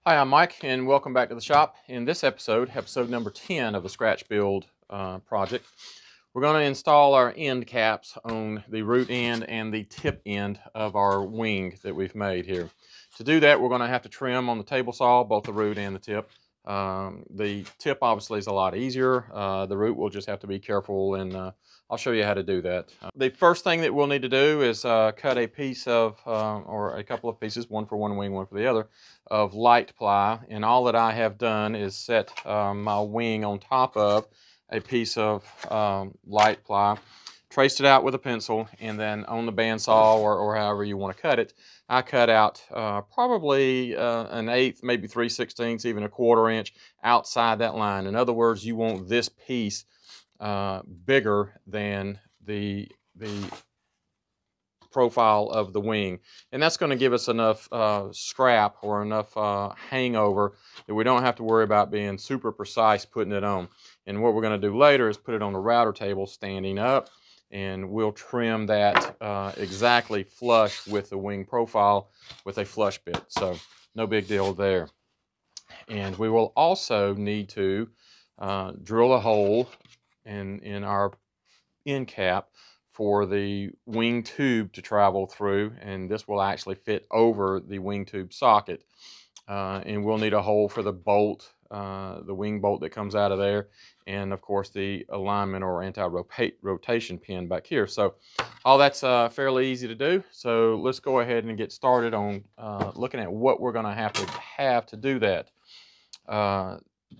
Hi, I'm Mike, and welcome back to the shop. In this episode, episode number 10 of the Scratch Build project, we're going to install our end caps on the root end and the tip end of our wing that we've made here. To do that, we're going to have to trim on the table saw, both the root and the tip. The tip obviously is a lot easier. The root will just have to be careful, and I'll show you how to do that. The first thing that we'll need to do is cut a piece of, or a couple of pieces, one for one wing, one for the other, of light ply. And all that I have done is set my wing on top of a piece of light ply, traced it out with a pencil, and then on the bandsaw or however you want to cut it, I cut out probably an eighth, maybe 3/16, even a quarter inch outside that line. In other words, you want this piece bigger than the profile of the wing, and that's going to give us enough scrap or enough hangover that we don't have to worry about being super precise putting it on. And what we're going to do later is put it on the router table standing up, and we'll trim that exactly flush with the wing profile with a flush bit. So no big deal there. And we will also need to drill a hole in our end cap for the wing tube to travel through, and this will actually fit over the wing tube socket. And we'll need a hole for the bolt, the wing bolt that comes out of there, and of course the alignment or anti-rotation pin back here. So all that's fairly easy to do. So let's go ahead and get started on looking at what we're going to have to do that.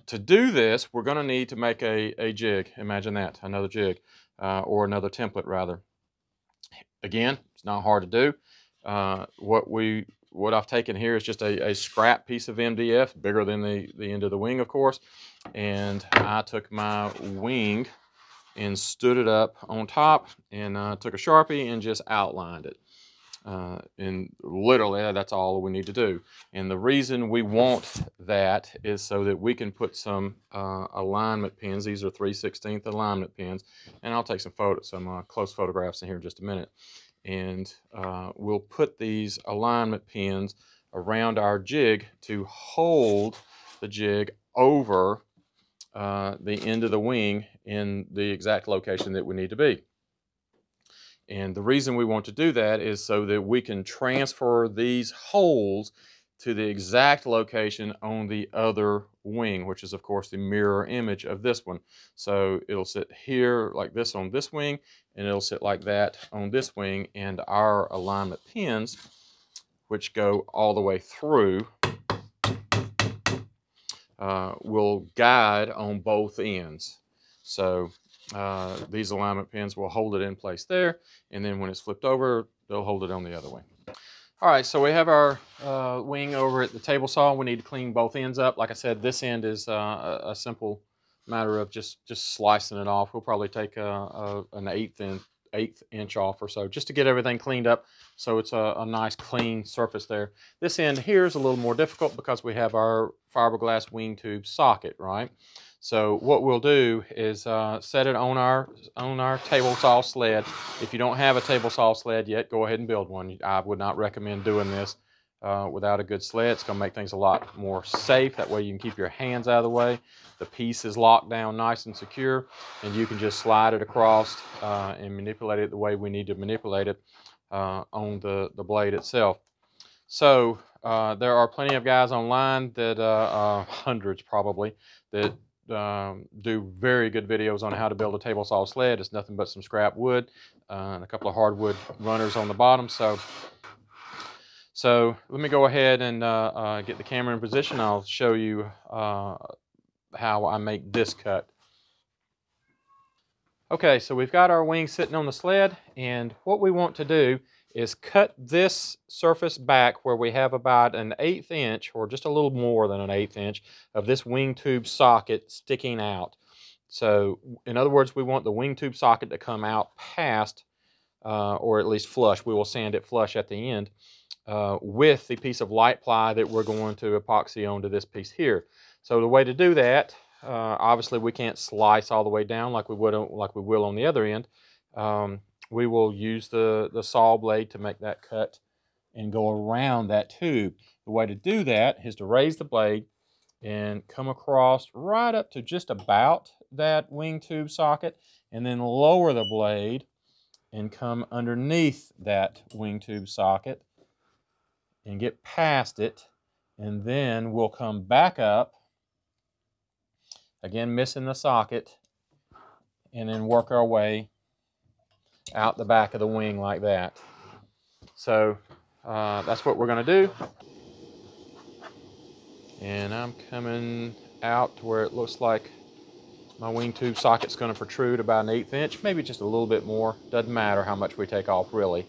To do this, we're going to need to make a jig. Imagine that, another jig, or another template rather. Again, it's not hard to do. What I've taken here is just a scrap piece of MDF, bigger than the end of the wing, of course. And I took my wing and stood it up on top, and took a Sharpie and just outlined it. And literally, that's all we need to do. And the reason we want that is so that we can put some alignment pins. These are 3/16 alignment pins, and I'll take some close photographs in here in just a minute. And we'll put these alignment pins around our jig to hold the jig over the end of the wing in the exact location that we need to be. And the reason we want to do that is so that we can transfer these holes to the exact location on the other wing, which is of course the mirror image of this one. So it'll sit here like this on this wing, and it'll sit like that on this wing, and our alignment pins, which go all the way through, will guide on both ends. So these alignment pins will hold it in place there, and then when it's flipped over, they'll hold it on the other wing. All right, so we have our wing over at the table saw. We need to clean both ends up. Like I said, this end is a simple matter of just slicing it off. We'll probably take an eighth inch off or so, just to get everything cleaned up so it's a nice clean surface there. This end here is a little more difficult because we have our fiberglass wing tube socket, right? So what we'll do is set it on our table saw sled. If you don't have a table saw sled yet, go ahead and build one. I would not recommend doing this without a good sled. It's going to make things a lot more safe. That way you can keep your hands out of the way. The piece is locked down nice and secure, and you can just slide it across and manipulate it the way we need to manipulate it on the blade itself. So there are plenty of guys online that, hundreds probably, that do very good videos on how to build a table saw sled. It's nothing but some scrap wood and a couple of hardwood runners on the bottom. So let me go ahead and get the camera in position. I'll show you how I make this cut. Okay, so we've got our wing sitting on the sled, and what we want to do is cut this surface back where we have about an 1/8 inch, or just a little more than an 1/8 inch, of this wing tube socket sticking out. So in other words, we want the wing tube socket to come out past, or at least flush. We will sand it flush at the end with the piece of light ply that we're going to epoxy onto this piece here. So the way to do that, obviously we can't slice all the way down like we will on the other end. We will use the saw blade to make that cut and go around that tube. The way to do that is to raise the blade and come across right up to just about that wing tube socket, and then lower the blade and come underneath that wing tube socket and get past it, and then we'll come back up, again missing the socket, and then work our way out the back of the wing like that. So that's what we're going to do. And I'm coming out to where it looks like my wing tube socket's going to protrude about an 1/8 inch, maybe just a little bit more. Doesn't matter how much we take off, really.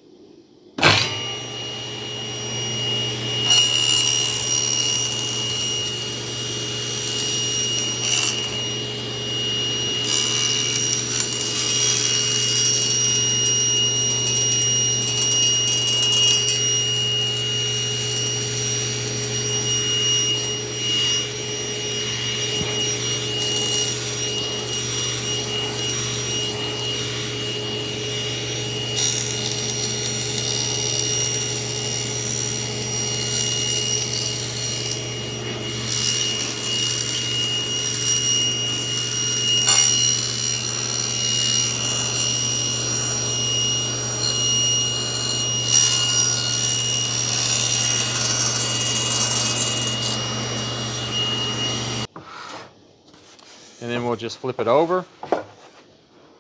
And then we'll just flip it over,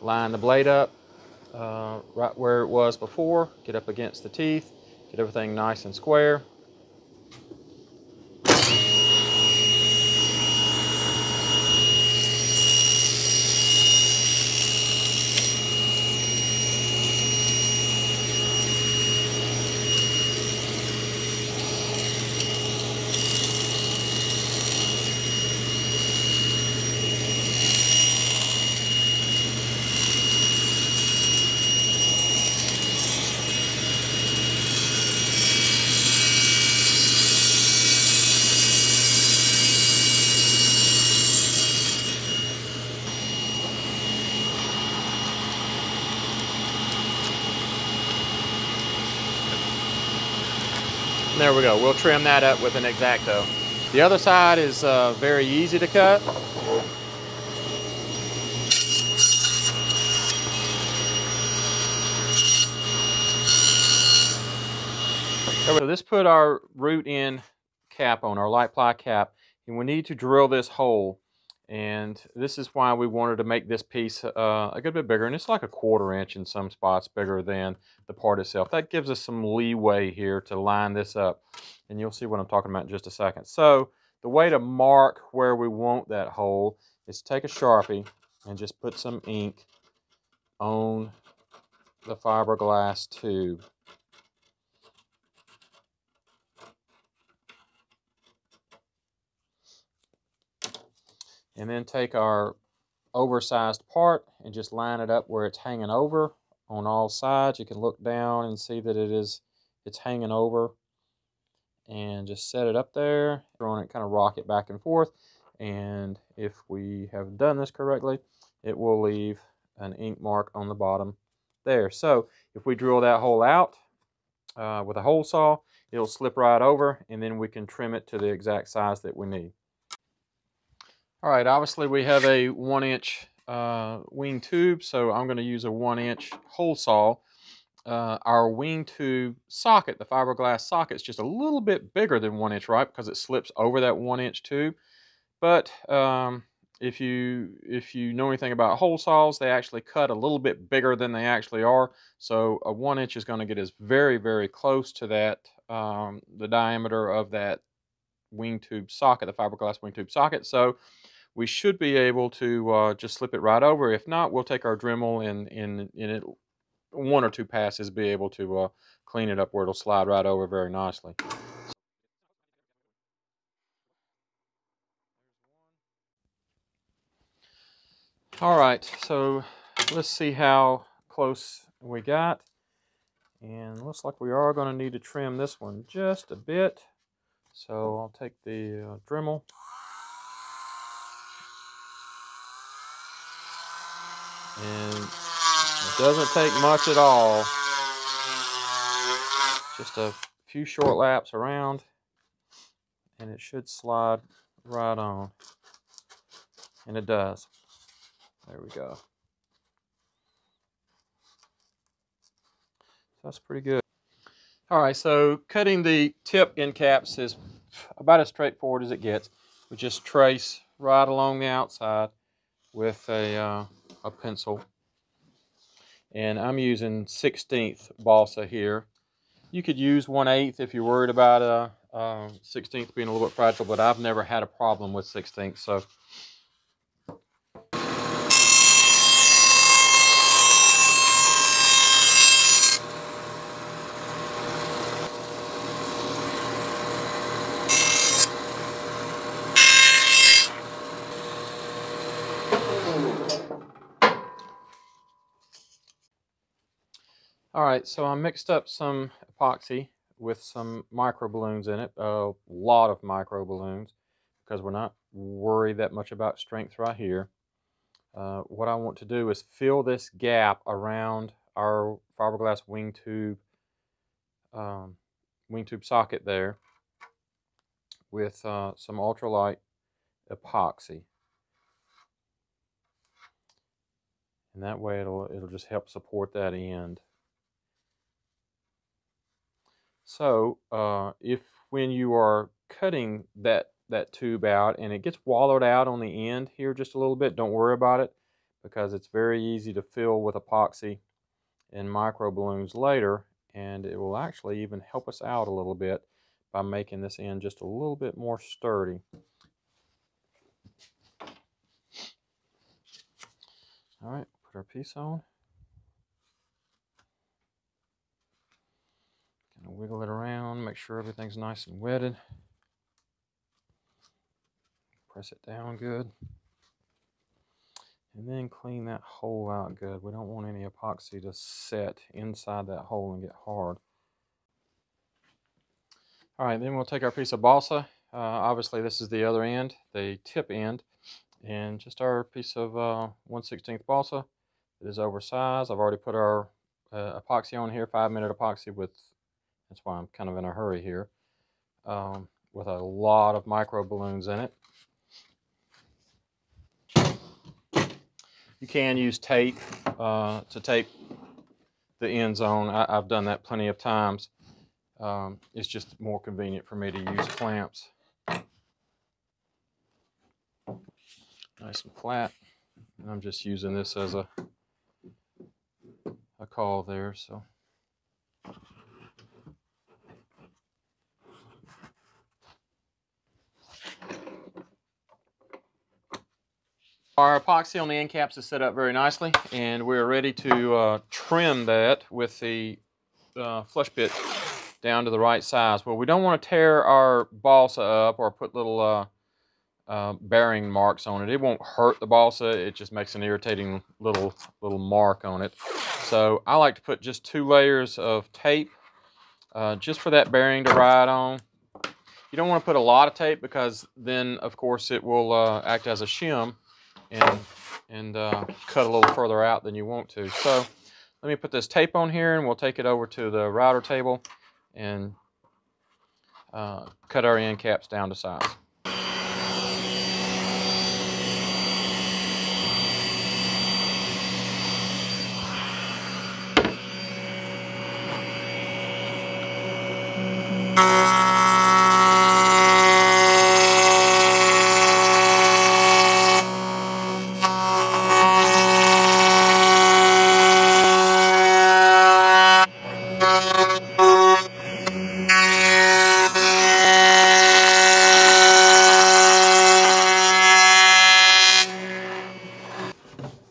line the blade up right where it was before, get up against the teeth, get everything nice and square. There we go. We'll trim that up with an X-Acto. The other side is very easy to cut. So this put our root end cap on, our light ply cap, and we need to drill this hole. And this is why we wanted to make this piece a good bit bigger, and it's like a 1/4 inch in some spots bigger than the part itself. That gives us some leeway here to line this up, and you'll see what I'm talking about in just a second. So the way to mark where we want that hole is to take a Sharpie and just put some ink on the fiberglass tube. And then take our oversized part and just line it up where it's hanging over on all sides. You can look down and see that it's hanging over, and just set it up there. On it, kind of rock it back and forth, and if we have done this correctly, it will leave an ink mark on the bottom there. So if we drill that hole out with a hole saw, it'll slip right over, and then we can trim it to the exact size that we need. All right, obviously we have a 1-inch wing tube, so I'm going to use a 1-inch hole saw. Our wing tube socket, the fiberglass socket, is just a little bit bigger than 1 inch, right? Because it slips over that 1-inch tube. But if you know anything about hole saws, they actually cut a little bit bigger than they actually are. So a 1 inch is going to get us very, very close to that, the diameter of that wing tube socket, the fiberglass wing tube socket. So we should be able to just slip it right over. If not, we'll take our Dremel and in it 1 or 2 passes be able to clean it up where it'll slide right over very nicely. All right, so let's see how close we got. And looks like we are going to need to trim this one just a bit. So I'll take the Dremel. And it doesn't take much at all. Just a few short laps around, and it should slide right on. And it does. There we go. So that's pretty good. All right, so cutting the tip end caps is about as straightforward as it gets. We just trace right along the outside with a pencil. And I'm using 1/16 balsa here. You could use 1/8 if you're worried about 1/16 being a little bit fragile, but I've never had a problem with 1/16. So all right, so I mixed up some epoxy with some micro balloons in it, a lot of micro balloons, because we're not worried that much about strength right here. What I want to do is fill this gap around our fiberglass wing tube socket there with some ultralight epoxy, and that way it'll just help support that end. So if when you are cutting that tube out and it gets wallowed out on the end here just a little bit, don't worry about it, because it's very easy to fill with epoxy and micro balloons later, and it will actually even help us out a little bit by making this end just a little bit more sturdy. All right, put our piece on. Kind of wiggle it around, make sure everything's nice and wetted. Press it down good. And then clean that hole out good. We don't want any epoxy to set inside that hole and get hard. All right, then we'll take our piece of balsa. Obviously this is the other end, the tip end, and just our piece of 1/16 balsa. It is oversized. I've already put our epoxy on here, 5-minute epoxy with, that's why I'm kind of in a hurry here, with a lot of micro balloons in it. You can use tape to tape the ends on. I've done that plenty of times. It's just more convenient for me to use clamps. Nice and flat. And I'm just using this as a caul there. So our epoxy on the end caps is set up very nicely, and we're ready to trim that with the flush bit down to the right size. Well, we don't want to tear our balsa up or put little bearing marks on it. It won't hurt the balsa, it just makes an irritating little mark on it. So I like to put just 2 layers of tape just for that bearing to ride on. You don't want to put a lot of tape, because then of course it will act as a shim and cut a little further out than you want to. So let me put this tape on here, and we'll take it over to the router table and cut our end caps down to size.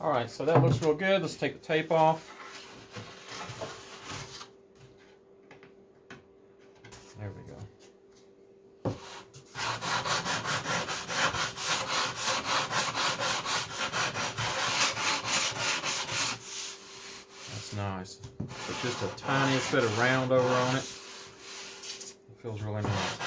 Alright, so that looks real good. Let's take the tape off. There we go. That's nice. Put just a tiniest bit of round over on it. It feels really nice.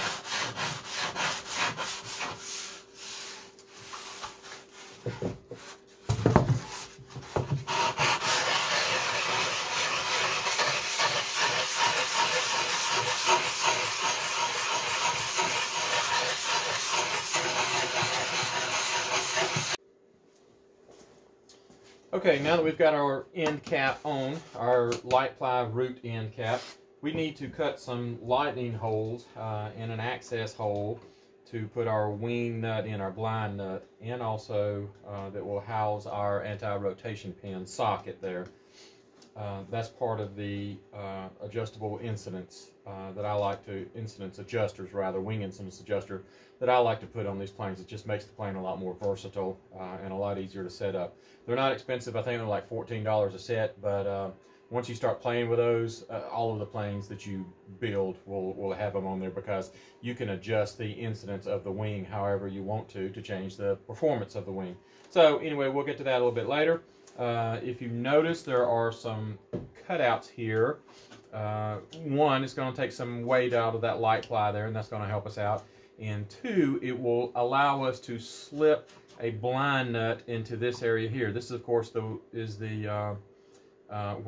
Okay, now that we've got our end cap on, our light ply root end cap, we need to cut some lightning holes and an access hole to put our wing nut in, our blind nut, and also that will house our anti-rotation pin socket there. That's part of the adjustable incidence that I like to, incidence adjusters rather, wing incidence adjuster that I like to put on these planes. It just makes the plane a lot more versatile and a lot easier to set up. They're not expensive. I think they're like $14 a set, but once you start playing with those, all of the planes that you build will have them on there, because you can adjust the incidence of the wing however you want to change the performance of the wing. So anyway, we'll get to that a little bit later. If you notice, there are some cutouts here. One, it's going to take some weight out of that light ply there, and that's going to help us out. And two, it will allow us to slip a blind nut into this area here. This is, of course, where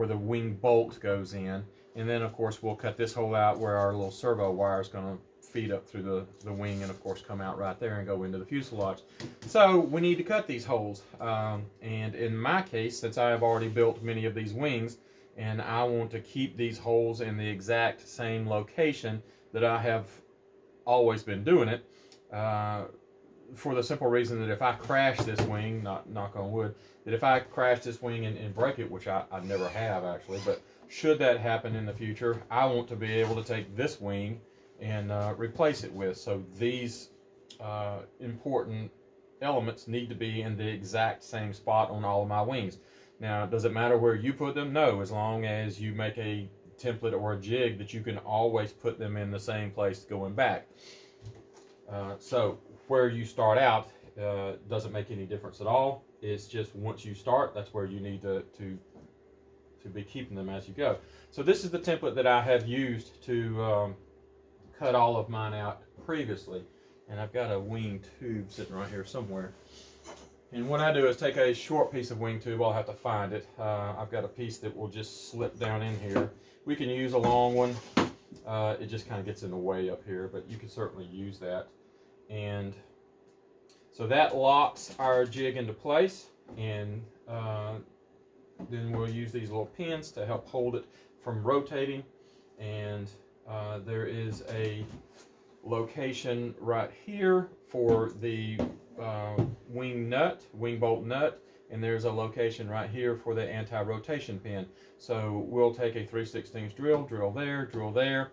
the wing bolt goes in. And then, of course, we'll cut this hole out where our little servo wire is going to feed up through the wing and, of course, come out right there and go into the fuselage. So we need to cut these holes. And in my case, since I have already built many of these wings, and I want to keep these holes in the exact same location that I have always been doing it, for the simple reason that if I crash this wing, knock on wood, that if I crash this wing and break it, which I never have actually, but should that happen in the future, I want to be able to take this wing and replace it with. So these important elements need to be in the exact same spot on all of my wings. Now, does it matter where you put them? No, as long as you make a template or a jig that you can always put them in the same place going back. So where you start out doesn't make any difference at all. It's just once you start, that's where you need to be keeping them as you go. So this is the template that I have used to cut all of mine out previously. And I've got a wing tube sitting right here somewhere. And what I do is take a short piece of wing tube. I'll have to find it. I've got a piece that will just slip down in here. We can use a long one. It just kind of gets in the way up here, but you can certainly use that. And so that locks our jig into place, and then we'll use these little pins to help hold it from rotating. And there is a location right here for the wing bolt nut, and there's a location right here for the anti-rotation pin. So we'll take a 3/16 drill there,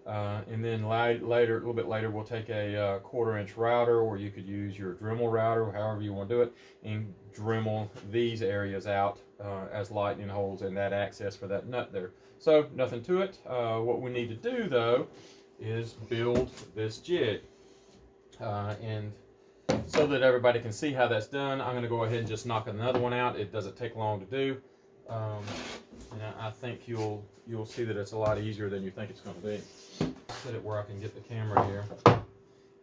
and then later, a little bit later, we'll take a 1/4-inch router, or you could use your Dremel router, however you want to do it, and Dremel these areas out as lightning holes in that access for that nut there. So nothing to it. What we need to do though is build this jig, and so that everybody can see how that's done, I'm going to go ahead and just knock another one out. It doesn't take long to do, and I think you'll see that it's a lot easier than you think it's going to be. Set it where I can get the camera here.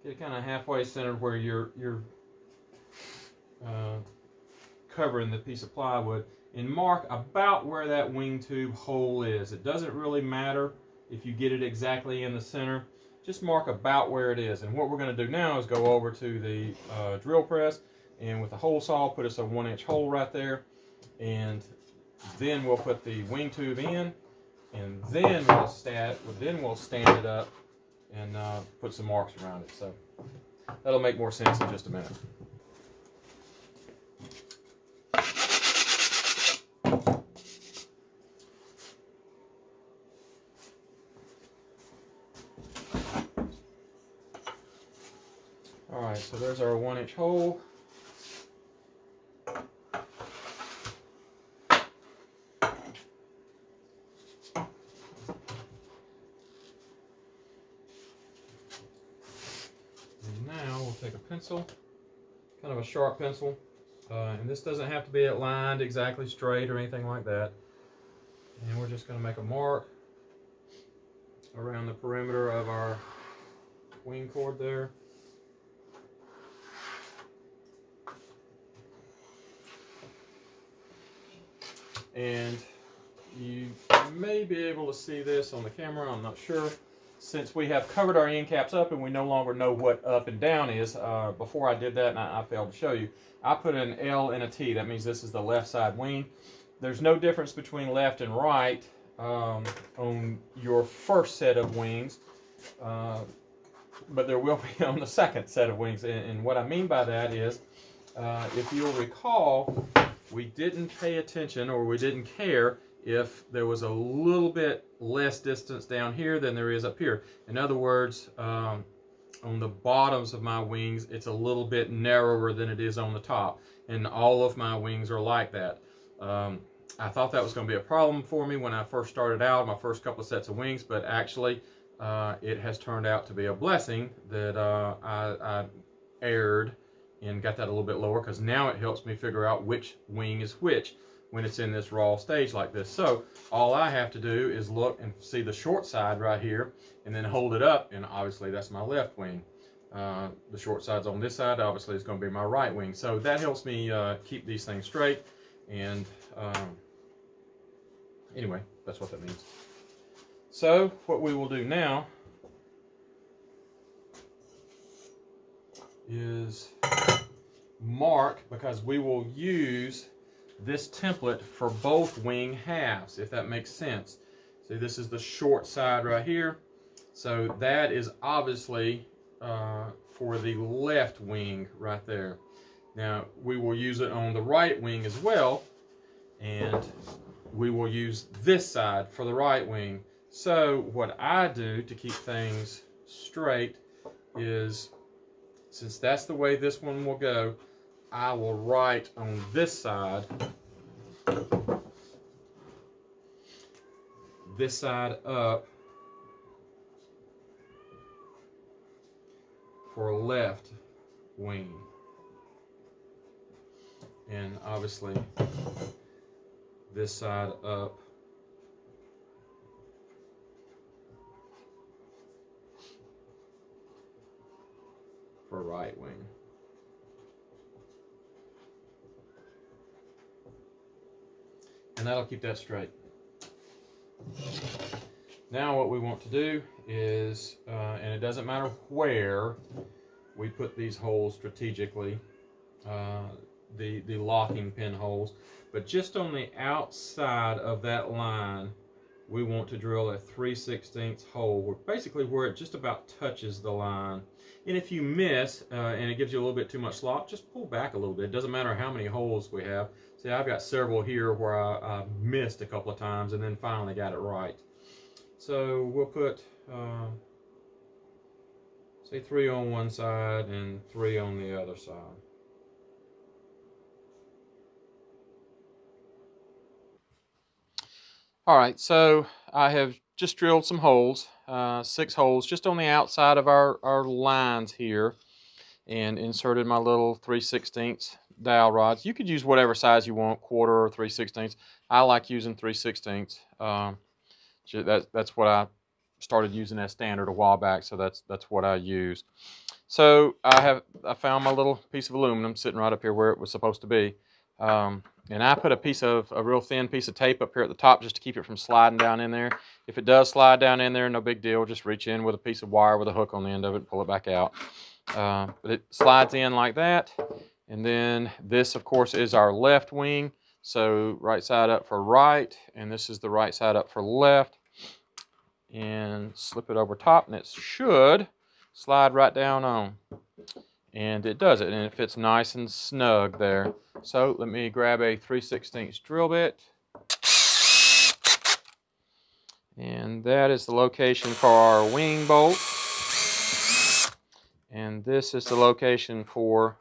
Get it kind of halfway centered where you're covering the piece of plywood, and mark about where that wing tube hole is. It doesn't really matter if you get it exactly in the center. Just mark about where it is. And what we're going to do now is go over to the drill press, and with the hole saw, put us a 1-inch hole right there, and then we'll put the wing tube in, and then we'll stand it up and put some marks around it. So that'll make more sense in just a minute. Alright, so there's our 1-inch hole. And now we'll take a pencil, kind of a sharp pencil, and this doesn't have to be lined exactly straight or anything like that. And we're just going to make a mark around the perimeter of our wing cord there. And you may be able to see this on the camera, I'm not sure. since we have covered our end caps up and we no longer know what up and down is, before I did that and I failed to show you, I put an L and a T. That means this is the left side wing. There's no difference between left and right on your first set of wings, but there will be on the second set of wings. And what I mean by that is, if you'll recall, we didn't pay attention, or we didn't care if there was a little bit less distance down here than there is up here. In other words, on the bottoms of my wings, it's a little bit narrower than it is on the top. And all of my wings are like that. I thought that was going to be a problem for me when I first started out, my first couple of sets of wings, but actually it has turned out to be a blessing that I erred and got that a little bit lower, because now it helps me figure out which wing is which when it's in this raw stage like this. So all I have to do is look and see the short side right here and then hold it up, and obviously that's my left wing. The short side's on this side, obviously it's going to be my right wing. So that helps me keep these things straight. And anyway, that's what that means. So what we will do now is mark, because we will use this template for both wing halves, if that makes sense. See, this is the short side right here. So that is obviously for the left wing right there. Now, we will use it on the right wing as well, and we will use this side for the right wing. So what I do to keep things straight is, since that's the way this one will go, I will write on this side up for left wing, and obviously this side up for right wing. And that'll keep that straight. Now what we want to do is, and it doesn't matter where we put these holes strategically, the locking pin holes, but just on the outside of that line, we want to drill a 3/16 hole, basically where it just about touches the line. And if you miss, and it gives you a little bit too much slop, just pull back a little bit. It doesn't matter how many holes we have. See, I've got several here where I missed a couple of times and then finally got it right. So we'll put, say 3 on one side and 3 on the other side. All right, so I have just drilled some holes, 6 holes, just on the outside of our lines here, and inserted my little 3/16 dowel rods. You could use whatever size you want, 1/4 or 3/16. I like using 3/16. That's what I started using as standard a while back, so that's what I use. So I found my little piece of aluminum sitting right up here where it was supposed to be. And I put a real thin piece of tape up here at the top just to keep it from sliding down in there. If it does slide down in there, no big deal. Just reach in with a piece of wire with a hook on the end of it and pull it back out. But it slides in like that. And then this, of course, is our left wing. So right side up for right, and this is the right side up for left. And slip it over top, and it should slide right down on. And it does it, and it fits nice and snug there. So let me grab a 3/16 drill bit. And that is the location for our wing bolt. And this is the location for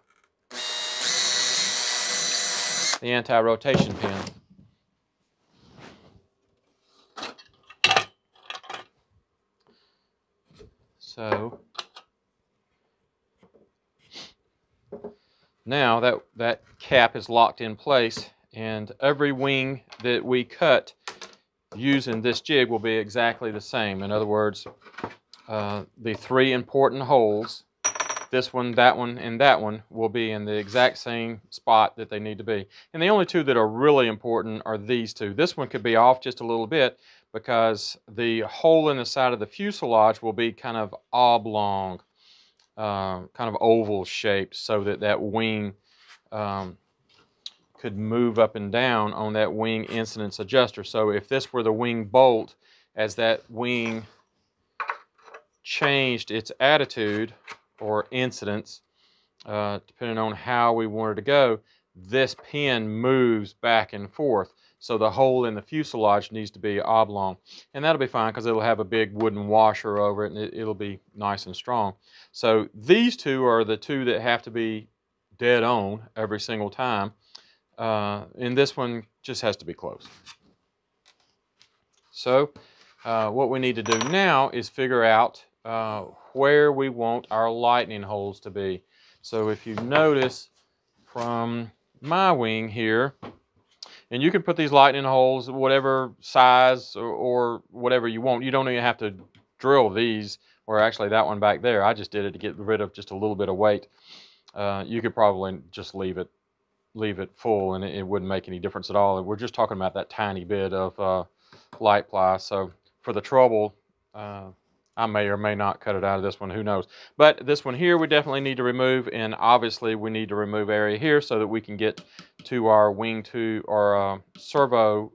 the anti-rotation pin. So now that cap is locked in place, and every wing that we cut using this jig will be exactly the same. In other words, the 3 important holes, this one, that one, and that one, will be in the exact same spot that they need to be. And the only 2 that are really important are these 2. This one could be off just a little bit, because the hole in the side of the fuselage will be kind of oblong, kind of oval shaped, so that that wing could move up and down on that wing incidence adjuster. So if this were the wing bolt, as that wing changed its attitude or incidence, depending on how we wanted to go, this pin moves back and forth. So the hole in the fuselage needs to be oblong. And that'll be fine because it'll have a big wooden washer over it, and it'll be nice and strong. So these two are the two that have to be dead on every single time. And this one just has to be close. So what we need to do now is figure out where we want our lightning holes to be. So if you notice from my wing here, and you can put these lightning holes whatever size or whatever you want. You don't even have to drill these, or actually that one back there. I just did it to get rid of just a little bit of weight. You could probably just leave it full, and it wouldn't make any difference at all. We're just talking about that tiny bit of light ply. So for the trouble, I may or may not cut it out of this one, who knows. But this one here we definitely need to remove, and obviously we need to remove area here so that we can get to our wing tube or servo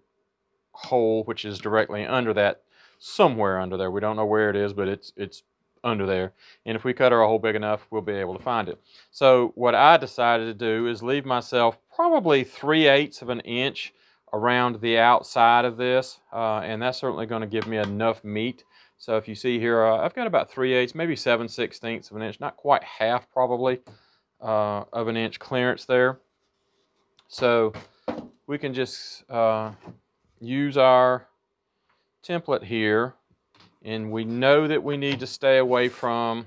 hole, which is directly under that, somewhere under there. We don't know where it is, but it's under there. And if we cut our hole big enough, we'll be able to find it. So what I decided to do is leave myself probably 3/8 of an inch around the outside of this, and that's certainly going to give me enough meat. So if you see here, I've got about 3/8, maybe 7/16 of an inch, not quite half probably, of an inch clearance there. So we can just use our template here, and we know that we need to stay away from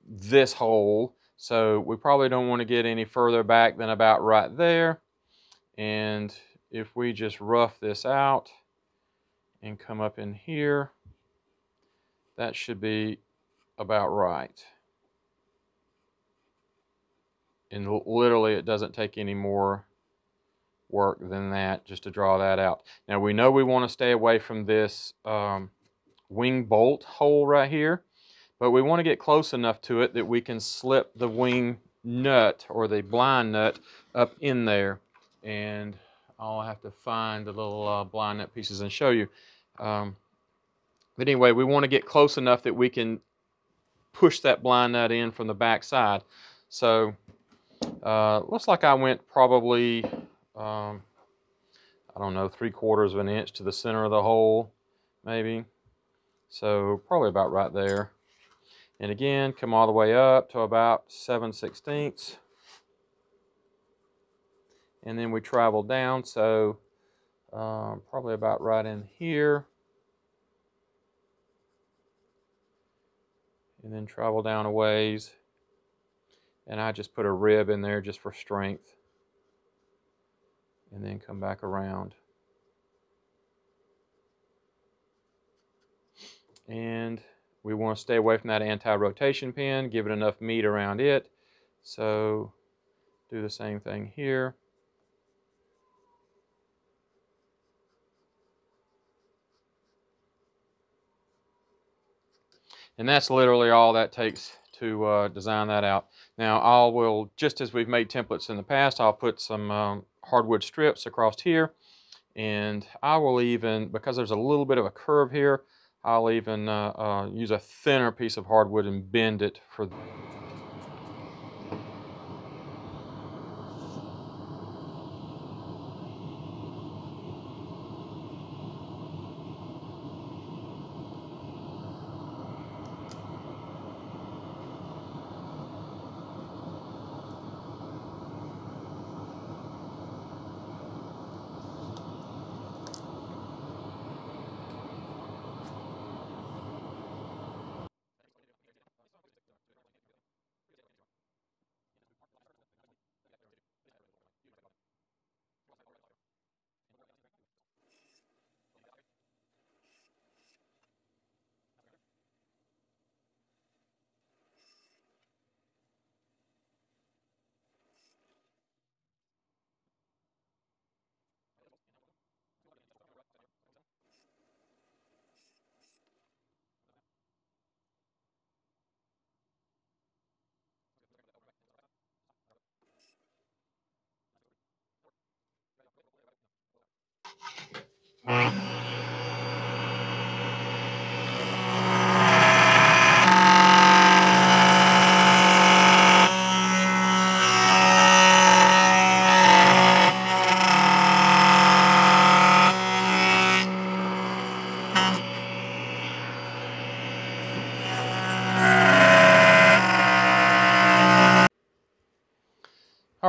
this hole. So we probably don't want to get any further back than about right there. And if we just rough this out and come up in here, that should be about right. And literally it doesn't take any more work than that just to draw that out. Now we know we want to stay away from this wing bolt hole right here, but we want to get close enough to it that we can slip the wing nut or the blind nut up in there. And I'll have to find the little blind nut pieces and show you. But anyway, we want to get close enough that we can push that blind nut in from the back side. So looks like I went probably, I don't know, 3/4 of an inch to the center of the hole, maybe. So probably about right there. And again, come all the way up to about 7/16. And then we travel down, so probably about right in here. And then travel down a ways. And I just put a rib in there just for strength. And then come back around. And we want to stay away from that anti-rotation pin, give it enough meat around it. So do the same thing here. And that's literally all that takes to design that out. Now I will, just as we've made templates in the past, I'll put some hardwood strips across here. And I will even, because there's a little bit of a curve here, I'll even use a thinner piece of hardwood and bend it for All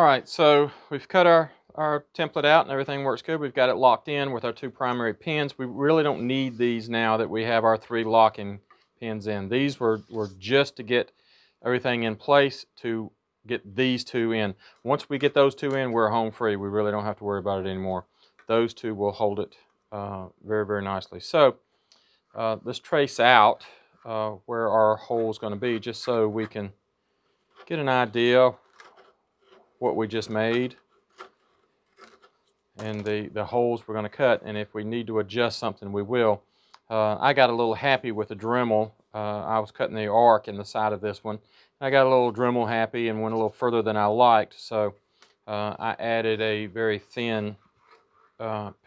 right, so we've cut our template out and everything works good. We've got it locked in with our 2 primary pins. We really don't need these now that we have our 3 locking pins in. These were just to get everything in place to get these 2 in. Once we get those 2 in, we're home free. We really don't have to worry about it anymore. Those 2 will hold it very, very nicely. So let's trace out where our hole is going to be just so we can get an idea what we just made and the holes we're going to cut, and if we need to adjust something, we will. I got a little happy with the Dremel. I was cutting the arc in the side of this one. I got a little Dremel happy and went a little further than I liked, so I added a very thin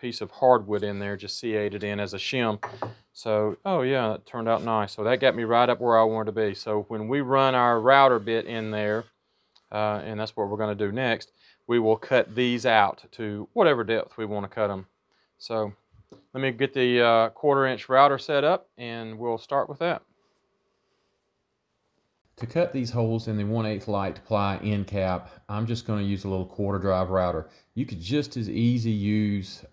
piece of hardwood in there, just C8'd in as a shim. So, oh yeah, it turned out nice. So that got me right up where I wanted to be. So when we run our router bit in there, and that's what we're going to do next, we will cut these out to whatever depth we want to cut them. So let me get the 1/4 inch router set up and we'll start with that. To cut these holes in the 1/8 light ply end cap, I'm just going to use a little 1/4 drive router. You could just as easy use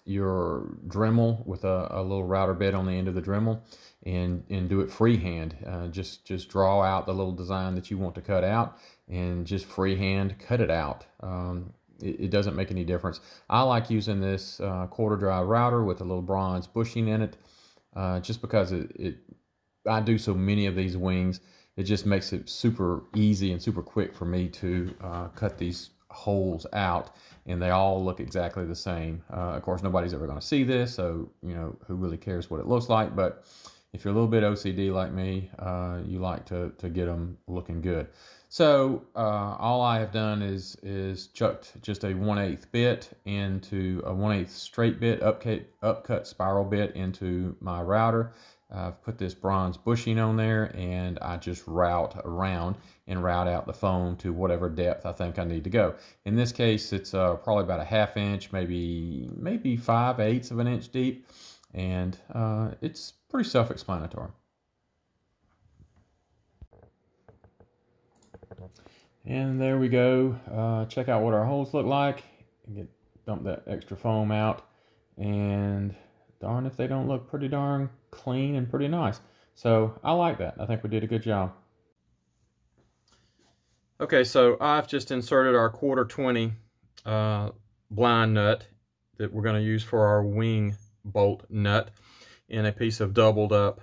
your Dremel with a little router bit on the end of the Dremel and do it freehand. Just draw out the little design that you want to cut out and just freehand cut it out. It doesn't make any difference. I like using this 1/4 drive router with a little bronze bushing in it just because I do so many of these wings. It just makes it super easy and super quick for me to cut these holes out, and they all look exactly the same. Of course, nobody's ever going to see this, so you know, who really cares what it looks like? But if you're a little bit OCD like me, you like to get them looking good. So all I have done is chucked just a 1/8 bit into a 1/8 straight bit, upcut spiral bit into my router. I've put this bronze bushing on there, and I just route around and route out the foam to whatever depth I think I need to go. In this case, it's probably about a 1/2 inch, maybe 5/8 of an inch deep, and it's pretty self-explanatory. And there we go. Check out what our holes look like. Dump that extra foam out, and darn if they don't look pretty darn clean and pretty nice. So I like that. I think we did a good job. Okay, so I've just inserted our 1/4 20 blind nut that we're going to use for our wing bolt nut in a piece of doubled up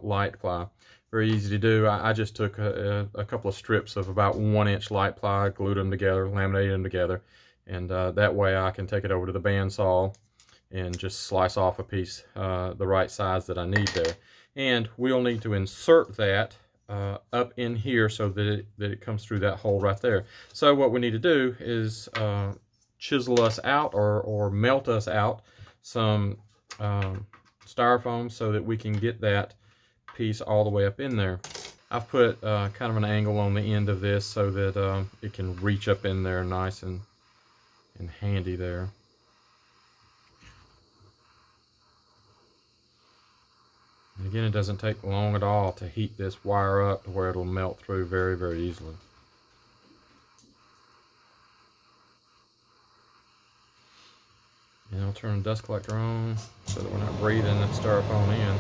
light ply. Very easy to do. I just took a couple of strips of about 1 inch light ply, glued them together, laminated them together, and that way I can take it over to the bandsaw and just slice off a piece the right size that I need there. And we'll need to insert that up in here so that it comes through that hole right there. So what we need to do is chisel us out or melt us out some styrofoam so that we can get that piece all the way up in there. I've put kind of an angle on the end of this so that it can reach up in there nice and handy there. And again, it doesn't take long at all to heat this wire up to where it'll melt through very, very easily. And I'll turn the dust collector on so that we're not breathing that styrofoam in.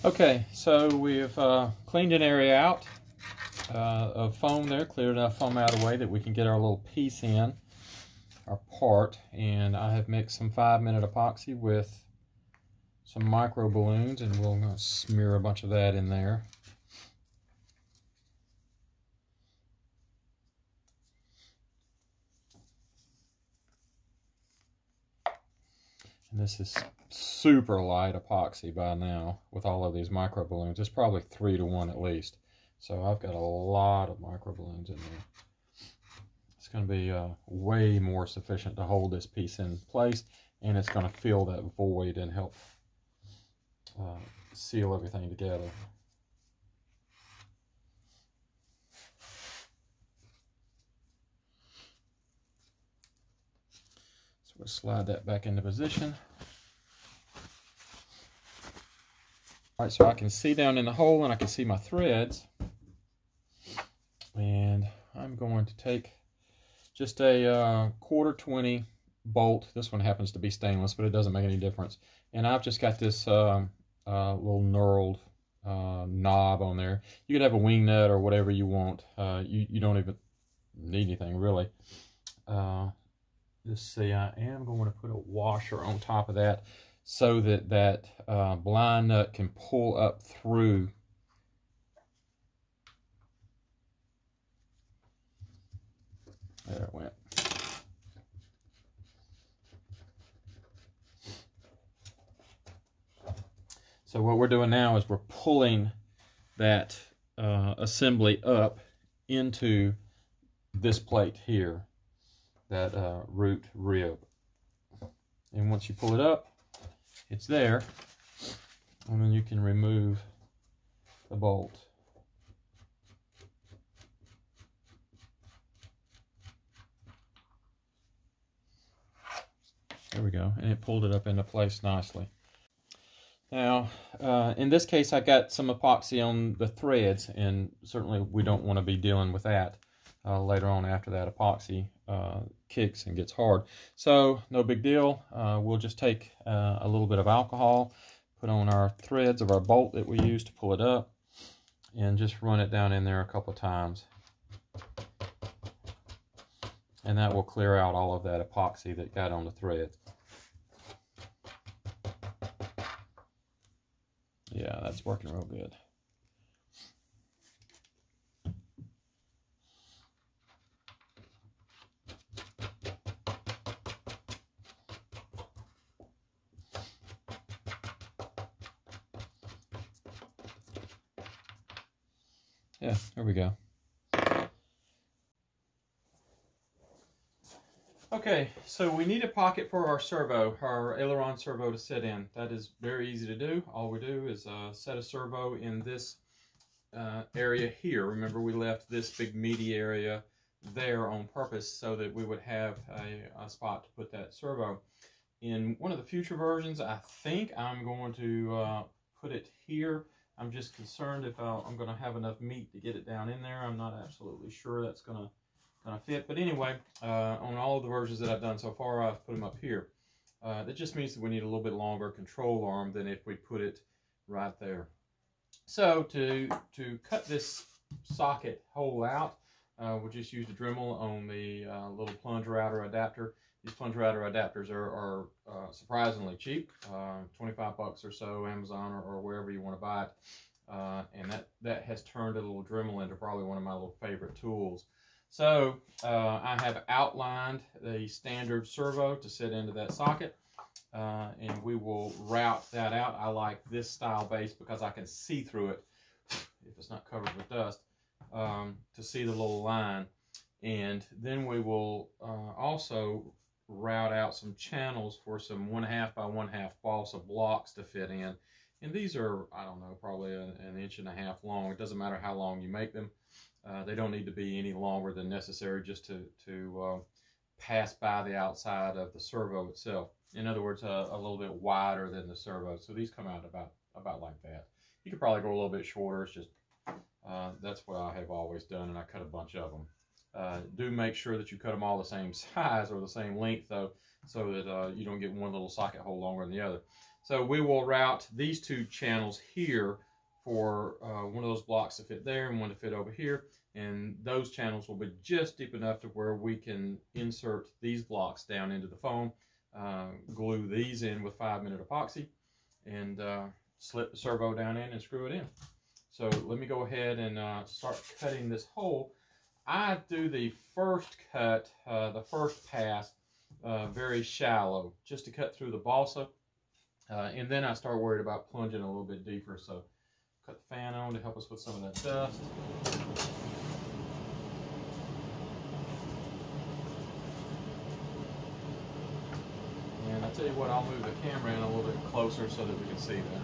Okay, so we've cleaned an area out of foam there, cleared enough foam out of the way that we can get our little piece in, our part, and I have mixed some 5-minute epoxy with some micro balloons, and we'll smear a bunch of that in there. And this is super light epoxy by now with all of these micro balloons. It's probably 3 to 1 at least. So I've got a lot of micro balloons in there. It's going to be way more sufficient to hold this piece in place, and it's going to fill that void and help seal everything together. So we'll slide that back into position. All right, so I can see down in the hole and I can see my threads. And I'm going to take just a 1/4-20 bolt. This one happens to be stainless, but it doesn't make any difference. And I've just got this little knurled knob on there. You could have a wing nut or whatever you want. You don't even need anything really. Let's see, I am going to put a washer on top of that so that that blind nut can pull up through. There it went. So what we're doing now is we're pulling that assembly up into this plate here, that root rib. And once you pull it up, it's there, and then you can remove the bolt. There we go, and it pulled it up into place nicely. Now, in this case, I got some epoxy on the threads, and certainly we don't want to be dealing with that later on after that epoxy kicks and gets hard. So, no big deal. We'll just take a little bit of alcohol, put on our threads of our bolt that we use to pull it up, and just run it down in there a couple of times. And that will clear out all of that epoxy that got on the threads. Yeah, that's working real good. Yeah, there we go. Okay, so we need a pocket for our servo, our aileron servo to sit in. That is very easy to do. All we do is set a servo in this area here. Remember, we left this big meaty area there on purpose so that we would have a spot to put that servo. In one of the future versions, I think I'm going to put it here. I'm just concerned if I'm going to have enough meat to get it down in there. I'm not absolutely sure that's going to fit, but anyway, on all of the versions that I've done so far, I've put them up here. That just means that we need a little bit longer control arm than if we put it right there. So to cut this socket hole out, we'll just use the Dremel on the little plunge router adapter. These plunge router adapters are surprisingly cheap, 25 bucks or so, Amazon or wherever you want to buy it. And that has turned a little Dremel into probably one of my little favorite tools. So I have outlined the standard servo to sit into that socket, and we will route that out. I like this style base because I can see through it, if it's not covered with dust, to see the little line. And then we will also route out some channels for some 1/2 by 1/2 balsa blocks to fit in. And these are, I don't know, probably an 1.5 inches long. It doesn't matter how long you make them. They don't need to be any longer than necessary just to pass by the outside of the servo itself. In other words, a little bit wider than the servo. So these come out about like that. You could probably go a little bit shorter. It's just, that's what I have always done, and I cut a bunch of them. Do make sure that you cut them all the same size or the same length, though, so that you don't get one little socket hole longer than the other. So we will route these two channels here for one of those blocks to fit there and one to fit over here, and those channels will be just deep enough to where we can insert these blocks down into the foam, glue these in with 5-minute epoxy, and slip the servo down in and screw it in. So let me go ahead and start cutting this hole. I do the first cut, the first pass, very shallow, just to cut through the balsa. And then I start worried about plunging a little bit deeper. So cut the fan on to help us with some of that dust. And I tell you what, I'll move the camera in a little bit closer so that we can see that.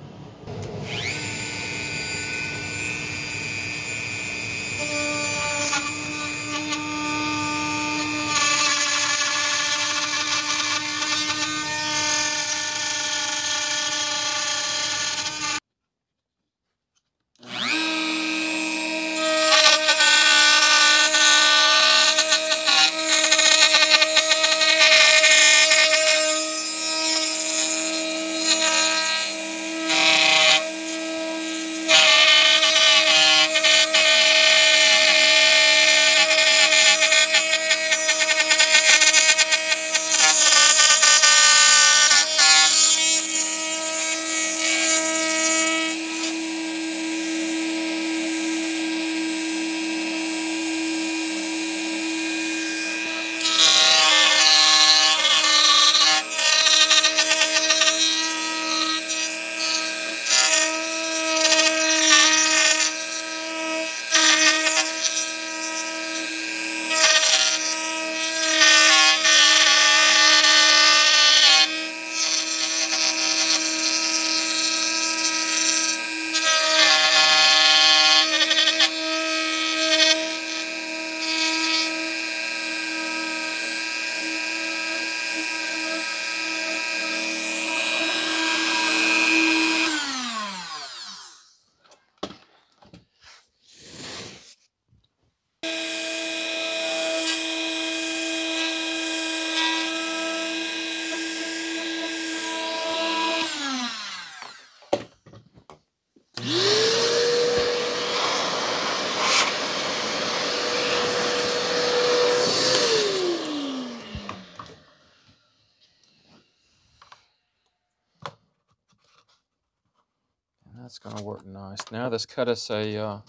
That's going to work nice. Now let's cut us a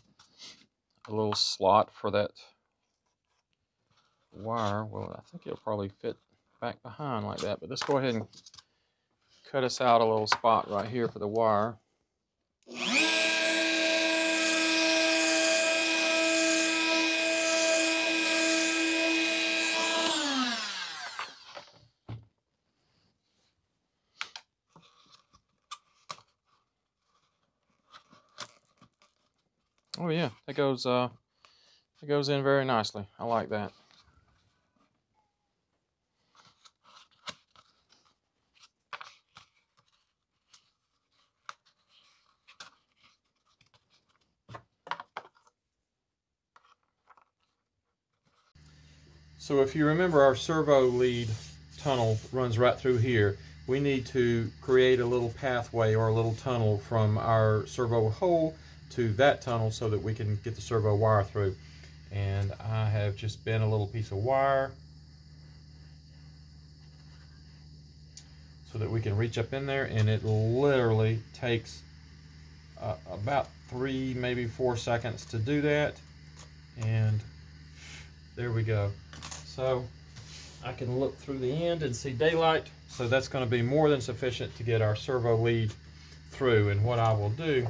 little slot for that wire. Well, I think it'll probably fit back behind like that, but let's go ahead and cut us out a little spot right here for the wire. Oh yeah, it goes in very nicely. I like that. So if you remember, our servo lead tunnel runs right through here. We need to create a little pathway or a little tunnel from our servo hole to that tunnel so that we can get the servo wire through. And I have just bent a little piece of wire so that we can reach up in there, and it literally takes about 3, maybe 4 seconds to do that. And there we go. So I can look through the end and see daylight. So that's going to be more than sufficient to get our servo lead through. And what I will do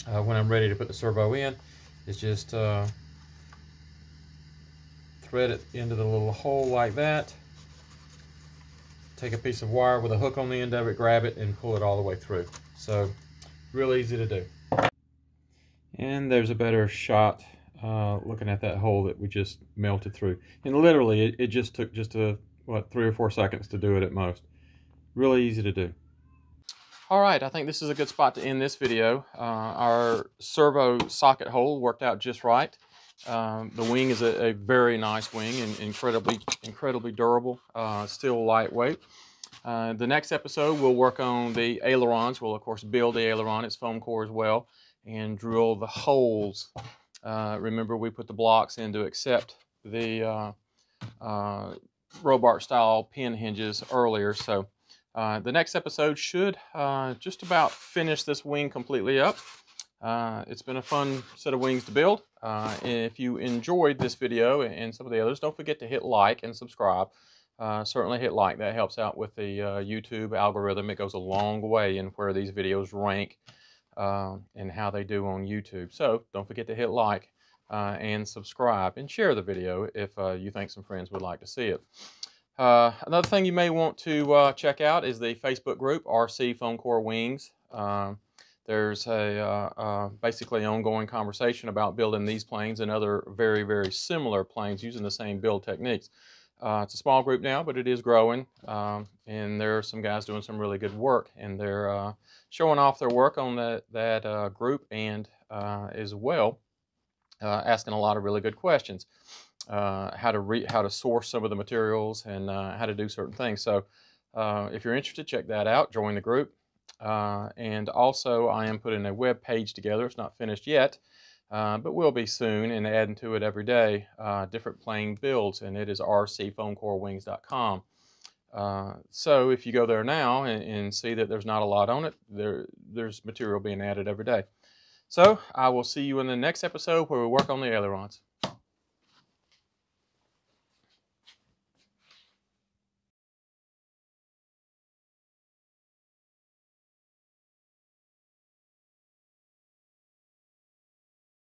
when I'm ready to put the servo in is just thread it into the little hole like that. Take a piece of wire with a hook on the end of it, grab it, and pull it all the way through. So real easy to do. And there's a better shot looking at that hole that we just melted through. And literally it just took just 3 or 4 seconds to do it at most. Really easy to do. All right, I think this is a good spot to end this video. Our servo socket hole worked out just right. The wing is a very nice wing and incredibly durable, still lightweight. The next episode we'll work on the ailerons. We'll of course build the aileron, its foam core as well, and drill the holes. Remember, we put the blocks in to accept the Robark style pin hinges earlier, so the next episode should just about finish this wing completely up. It's been a fun set of wings to build. If you enjoyed this video and some of the others, don't forget to hit like and subscribe. certainly hit like. That helps out with the YouTube algorithm. It goes a long way in where these videos rank and how they do on YouTube. So don't forget to hit like and subscribe and share the video if you think some friends would like to see it. Another thing you may want to check out is the Facebook group, RC Foam Core Wings. There's a basically ongoing conversation about building these planes and other very, very similar planes using the same build techniques. It's a small group now, but it is growing, and there are some guys doing some really good work, and they're showing off their work on that group, and as well asking a lot of really good questions. How to source some of the materials and how to do certain things. So if you're interested, check that out. Join the group. And also, I am putting a web page together. It's not finished yet, but will be soon, and adding to it every day different plane builds, and it is rcfoamcorewings.com. So if you go there now and see that there's not a lot on it, there's material being added every day. So I will see you in the next episode where we work on the ailerons.